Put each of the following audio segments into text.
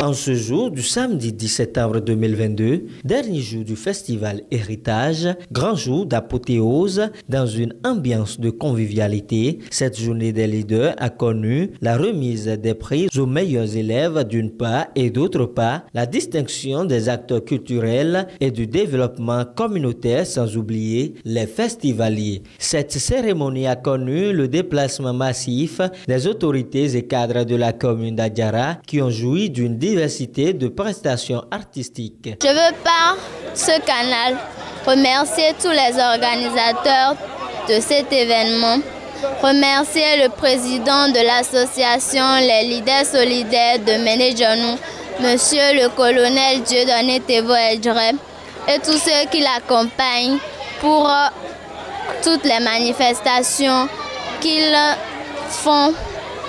En ce jour du samedi 10 septembre 2022, dernier jour du festival Héritage, grand jour d'apothéose dans une ambiance de convivialité, cette journée des leaders a connu la remise des prix aux meilleurs élèves d'une part et d'autre part la distinction des acteurs culturels et du développement communautaire sans oublier les festivaliers. Cette cérémonie a connu le déplacement massif des autorités et cadres de la commune d'Adjara qui ont joui d'une diversité de prestations artistiques. Je veux par ce canal remercier tous les organisateurs de cet événement, remercier le président de l'association Les Leaders Solidaires de Ménédjonou, Monsieur le colonel Dieudonné Thévo Edjere, et tous ceux qui l'accompagnent pour toutes les manifestations qu'ils font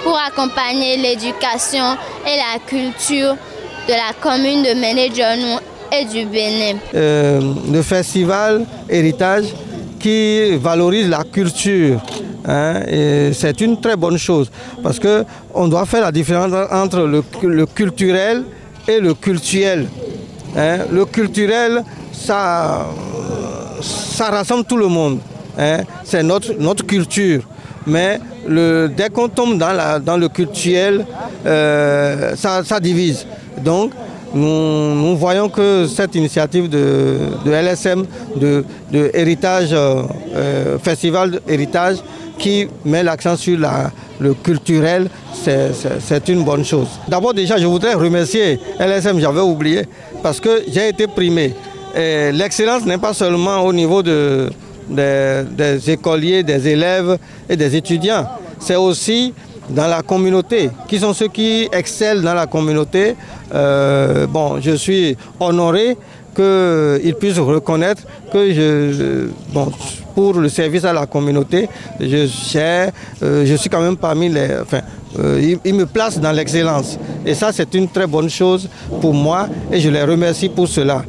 pour accompagner l'éducation et la culture de la commune de Ménédjonou et du Bénin. Le festival Héritage qui valorise la culture, c'est une très bonne chose parce qu'on doit faire la différence entre le culturel et le cultuel. Le culturel, ça rassemble tout le monde, c'est notre culture. Mais dès qu'on tombe dans le cultuel, ça divise. Donc, nous voyons que cette initiative de LSM, de Héritage, Festival Héritage, qui met l'accent sur le culturel, c'est une bonne chose. D'abord, déjà, je voudrais remercier LSM, j'avais oublié, parce que j'ai été primé. L'excellence n'est pas seulement au niveau des écoliers, des élèves et des étudiants. C'est aussi dans la communauté, qui sont ceux qui excellent dans la communauté. Je suis honoré qu'ils puissent reconnaître que pour le service à la communauté, je suis quand même parmi les... ils me placent dans l'excellence. Et ça, c'est une très bonne chose pour moi et je les remercie pour cela.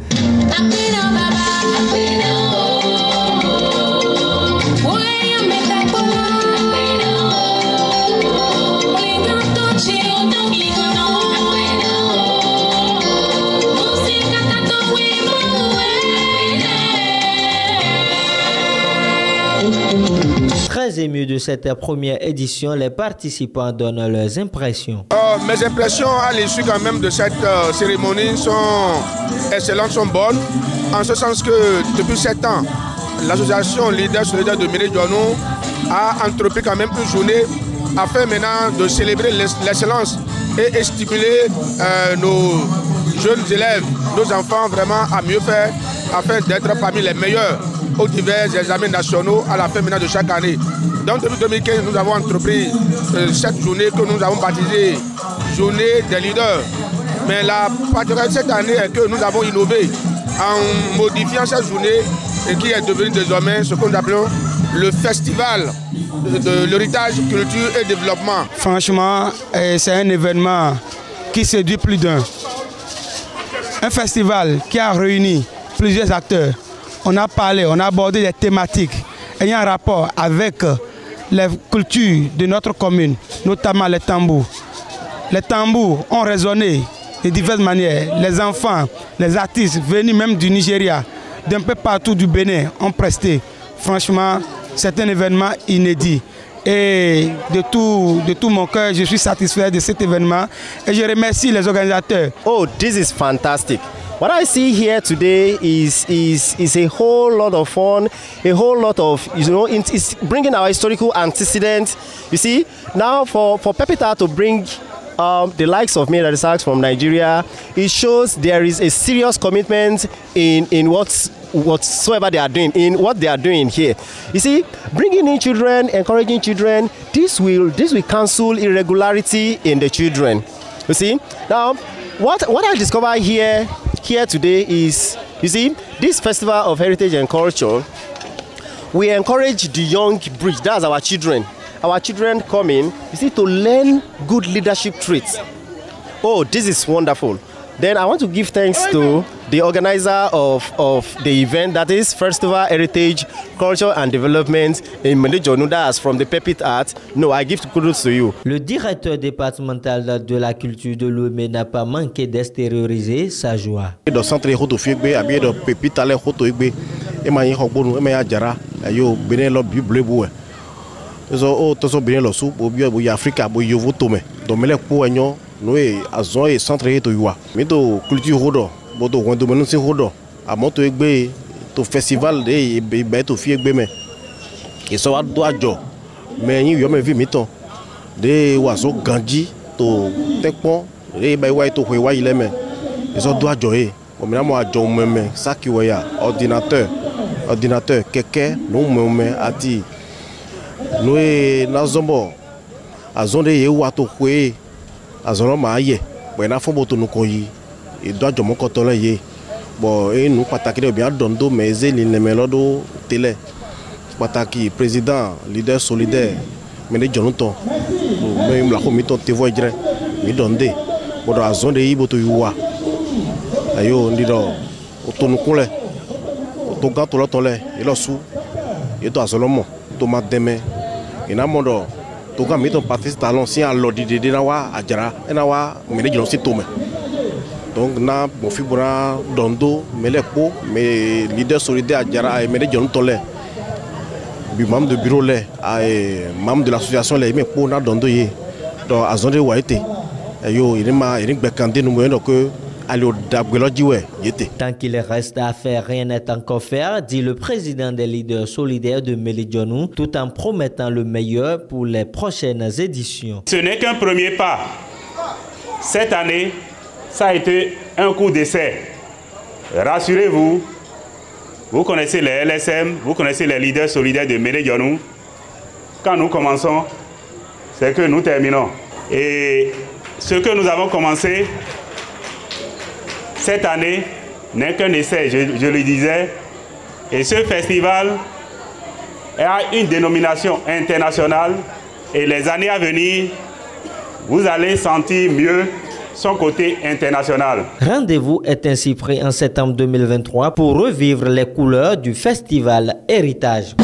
Très émus de cette première édition, les participants donnent leurs impressions. Mes impressions à l'issue quand même de cette cérémonie sont excellentes, sont bonnes, en ce sens que depuis 7 ans, l'association Leaders Solidaires de Ménédjonou a entrepris quand même une journée afin maintenant de célébrer l'excellence et stimuler nos jeunes élèves, nos enfants vraiment à mieux faire afin d'être parmi les meilleurs aux divers examens nationaux à la fin maintenant de chaque année. Donc depuis 2015, nous avons entrepris cette journée que nous avons baptisée Journée des leaders. Mais la particularité cette année est que nous avons innové en modifiant cette journée et qui est devenue désormais ce que nous appelons le festival de l'héritage, culture et développement. Franchement, c'est un événement qui séduit plus d'un. Un festival qui a réuni plusieurs acteurs. On a parlé, on a abordé des thématiques ayant un rapport avec les cultures de notre commune, notamment les tambours. Les tambours ont résonné de diverses manières. Les enfants, les artistes venus même du Nigeria, d'un peu partout du Bénin, ont presté. Franchement, c'est un événement inédit. Et de tout mon cœur, je suis satisfait de cet événement et je remercie les organisateurs. Oh, this is fantastic. What I see here today is a whole lot of fun, a whole lot of, it's bringing our historical antecedents. You see, now for Pepita to bring the likes of me, that is from Nigeria, it shows there is a serious commitment in whatsoever they are doing, in what they are doing here. You see, bringing in children, encouraging children, this will cancel irregularity in the children. You see, now what I discovered here today is, you see, this Festival of Heritage and Culture, we encourage the young breed, that's our children. Our children come in, you see, to learn good leadership traits. Oh, this is wonderful. Then I want to give thanks to the organizer of the event, that is Festival Heritage, Culture and Development in Médé-Dionou, that's from the Pépite Art. No, I give kudos to you. Le directeur départemental de la culture de Lomé n'a pas manqué d'extérioriser sa joie. Dans centre hoto fiegbe abi do Pépite ale hoto egbe e ma yin hogbonu e ma ya jara ayo bene lo bible bu e so o to so bene lo su bo bi bo Africa bo yovo to me do mele po enyo no e azon e centre eto yuwa mi do culture hodo bo do won do menu sin hodo amoto egbe to festival de be to fiegbe me e so wa do ajo me yin yo me vi mi ton de wa so ganji to tekpon e ba wa to hwe wa ile me e so do ajo e ominamo ajo meme saki wa ordinateur keke no meme ati no e na zombo azonde ye wa to hwe azoro ma ye bo na fo boto no ko yi e do ajo mo ko to le ye bo e nu pataki de bien dondo meze li ne melodo tele pataki président leader solidaire Médé-Dionou to me mla ko mi to te vo jre mi donde bo do azonde yi boto yuwa ayo ndido otonukule otoga to lotole ilosu eto azolomo to mademe ina modo to ga mi to participate talon si a lodi de na wa ajara na wa Médé-Dionou si tome donc na mo fibura dondo melepo me leader solidaire ajara e Médé-Dionou tole bi membre de bureau le et membre de l'association le me po na dondo ye do azonde wa ete ayo irima irin kande no mo que tant qu'il reste à faire, rien n'est encore fait, dit le président des leaders solidaires de Médé-Dionou, tout en promettant le meilleur pour les prochaines éditions. Ce n'est qu'un premier pas. Cette année, ça a été un coup d'essai. Rassurez-vous, vous connaissez les LSM, vous connaissez les leaders solidaires de Médé-Dionou. Quand nous commençons, c'est que nous terminons. Et ce que nous avons commencé cette année n'est qu'un essai, je le disais, et ce festival a une dénomination internationale et les années à venir, vous allez sentir mieux son côté international. Rendez-vous est ainsi pris en septembre 2023 pour revivre les couleurs du festival Héritage.